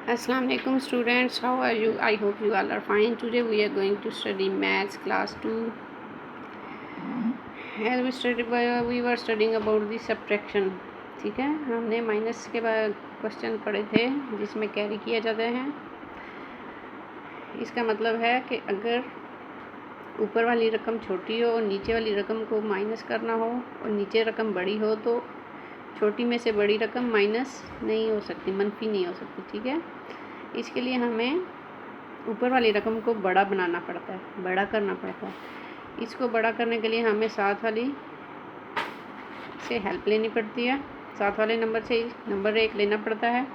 Assalamu alaikum students, how are you? I hope you all are fine. Today we are going to study maths class 2. As we were studying about the subtraction. ठीक है, हमने minus के बाद question पढ़े थे जिसमें carry किया जाते हैं। इसका मतलब है कि अगर ऊपर वाली रकम छोटी हो और नीचे वाली रकम को माइनस करना हो और नीचे रकम बड़ी हो तो छोटी में से बड़ी रकम माइनस नहीं हो सकती, मनफी नहीं हो सकती। ठीक है, इसके लिए हमें ऊपर वाली रकम को बड़ा बनाना पड़ता है, बड़ा करना पड़ता है। इसको बड़ा करने के लिए हमें साथ वाली से हेल्प लेनी पड़ती है, साथ वाले नंबर से नंबर 1 लेना पड़ता है।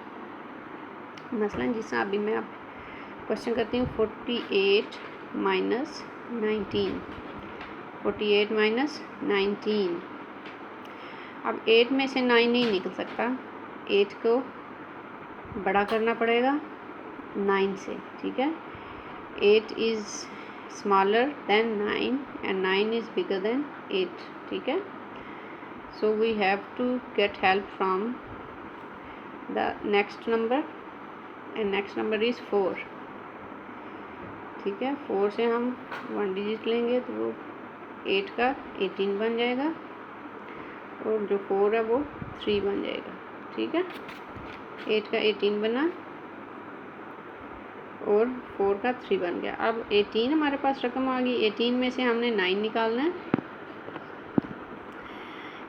मसलन जिससे अभी मैं आप क्वेश्चन करती हूँ 48 माइनस 19। 48 माइनस 19। अब 8 में से 9 नहीं निकल सकता, 8 को बड़ा करना पड़ेगा 9 से। ठीक है, 8 is smaller than 9 and 9 is bigger than 8। ठीक है, so we have to get help from the next number and next number is 4। ठीक है, 4 से हम 1 डिजिट लेंगे तो वो 8 का 18 बन जाएगा और जो 4 है वो 3 बन जाएगा। ठीक है, 8 का 18 बना और 4 का 3 बन गया। अब 18 हमारे पास रकम आ गई। 18 में से हमने 9 निकालना है।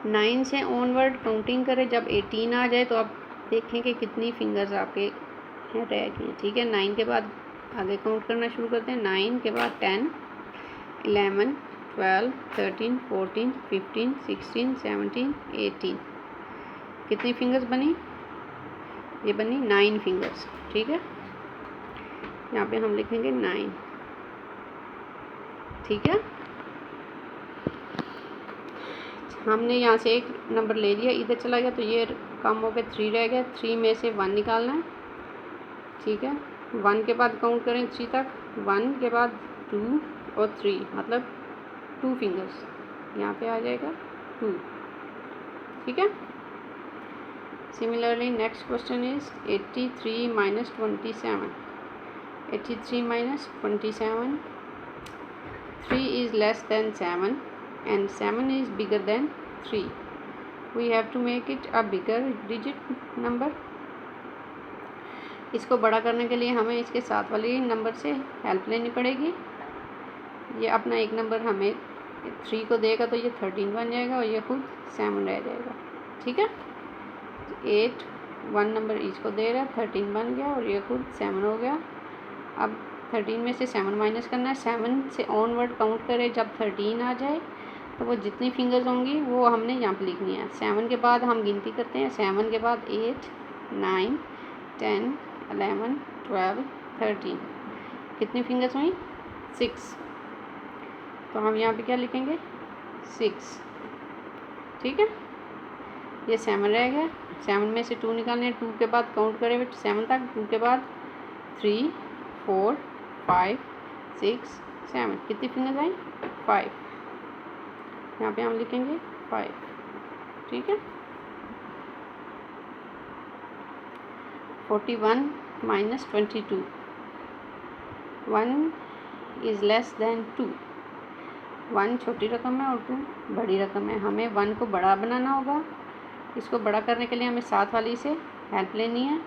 9 से ऑनवर्ड काउंटिंग करें, जब 18 आ जाए तो आप देखें कि कितनी फिंगर्स आपके रह गई। ठीक है, 9 के बाद आगे काउंट करना शुरू करते हैं। 9 के बाद 10, 11, 12, 13, 14, 15, 16, 17, 18। कितनी फिंगर्स बनी? ये बनी 9 फिंगर्स। ठीक है, यहाँ पे हम लिखेंगे 9। ठीक है, हमने यहाँ से एक नंबर ले लिया, इधर चला गया तो ये कम हो गया, 3 रह गया। 3 में से 1 निकालना है। ठीक है, 1 के बाद काउंट करें 3 तक। 1 के बाद 2 और 3, मतलब 2 फिंगर्स यहाँ पे आ जाएगा 2। ठीक है, similarly next question is 83 minus 27। 83 minus 27। 3 is less than 7 and 7 is bigger than 3. We have to make it a bigger digit number. इसको बड़ा करने के लिए हमें इसके साथ वाले नंबर से हेल्प लेनी पड़ेगी। ये अपना एक नंबर हमें 3 को देगा तो ये 13 बन जाएगा और ये खुद 7 रह जाएगा। ठीक है, 8 1 नंबर इसको दे रहा है, 13 बन गया और ये खुद 7 हो गया। अब 13 में से 7 माइनस करना है। 7 से ऑनवर्ड काउंट करें, जब 13 आ जाए तो वो जितनी फिंगर्स होंगी वो हमने यहाँ पे लिखनी है। 7 के बाद हम गिनती करते हैं। 7 के बाद 8, 9, 10, 11, 12, 13। कितनी फिंगर्स हुई? 6। तो हम यहाँ पे क्या लिखेंगे? 6। ठीक है, ये 7 रह गया। 7 में से 2 निकालने हैं। 2 के बाद काउंट करें 7 तक। 2 के बाद 3, 4, 5, 6, 7। कितनी फिंगर्स आई? 5। यहाँ पे हम लिखेंगे 5। ठीक है, 41 माइनस 22। 1 is less than 2। 1 छोटी रकम है और 2 बड़ी रकम है। हमें 1 को बड़ा बनाना होगा। इसको बड़ा करने के लिए हमें साथ वाली से हेल्प लेनी है।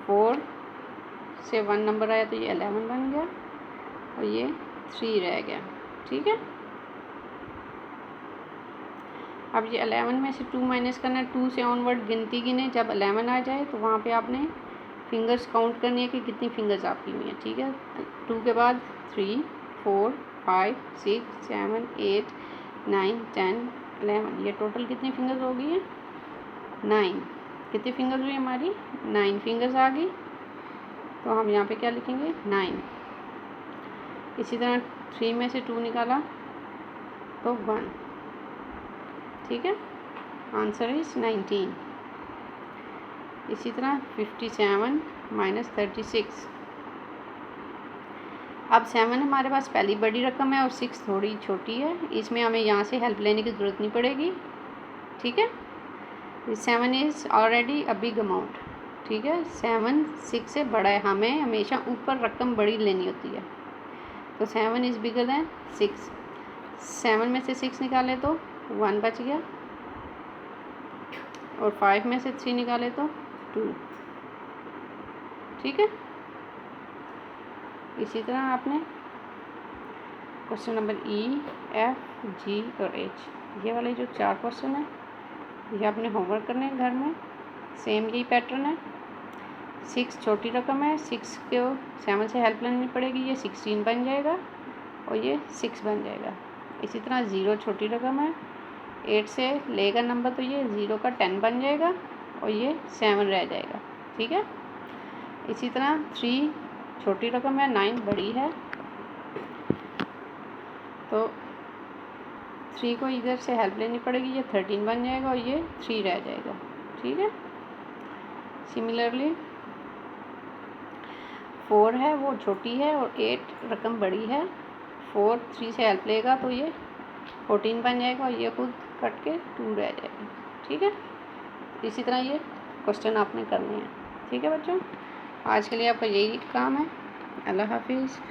4 से 1 नंबर आया तो ये 11 बन गया और ये 3 रह गया। ठीक है, अब ये 11 में से 2 माइनस करना है। 2 से ऑनवर्ड गिनती गिने, जब 11 आ जाए तो वहाँ पे आपने फिंगर्स काउंट करनी है कि कितनी फिंगर्स आपकी हुई हैं। ठीक है, 2 के बाद 3, 4, 5, 6, 7, 8, 9, 10, 11। ये टोटल कितनी फिंगर्स हो गई है? 9। कितनी फिंगर्स हुई हमारी? 9 फिंगर्स आ गई। तो हम यहाँ पे क्या लिखेंगे? 9। इसी तरह 3 में से 2 निकाला तो 1। ठीक है, आंसर इज 19। इसी तरह 57 माइनस 36। अब 7 हमारे पास पहली बड़ी रकम है और 6 थोड़ी छोटी है। इसमें हमें यहाँ से हेल्प लेने की ज़रूरत नहीं पड़ेगी। ठीक है, 7 is already a big amount. ठीक है। 7 6 से बड़ा है, हमें हमेशा ऊपर रकम बड़ी लेनी होती है। तो 7 इज़ बिगर दैन 6। 7 में से 6 निकाले तो 1 बच गया, और 5 में से 3 निकाले तो 2। ठीक है। इसी तरह आपने question number E, F, G और H, ये वाले जो 4 क्वेश्चन हैं ये आपने होमवर्क करने हैं घर में। सेम यही पैटर्न है। 6 छोटी रकम है, 6 को 7 से हेल्प लेनी पड़ेगी, ये 16 बन जाएगा और ये 6 बन जाएगा। इसी तरह 0 छोटी रकम है, 8 से लेगा नंबर तो ये 0 का 10 बन जाएगा और ये 7 रह जाएगा। ठीक है। इसी तरह 3 छोटी रकम है, 9 बड़ी है, तो 3 को इधर से हेल्प लेनी पड़ेगी, ये 13 बन जाएगा और ये 3 रह जाएगा। ठीक है। सिमिलरली 4 है, वो छोटी है और 8 रकम बड़ी है, 4 3 से हेल्प लेगा तो ये 14 बन जाएगा और ये खुद कट के 2 रह जाएगा। ठीक है। इसी तरह ये क्वेश्चन आपने करने हैं। ठीक है बच्चों, आज के लिए आपका यही काम है। अल्लाह हाफिज़।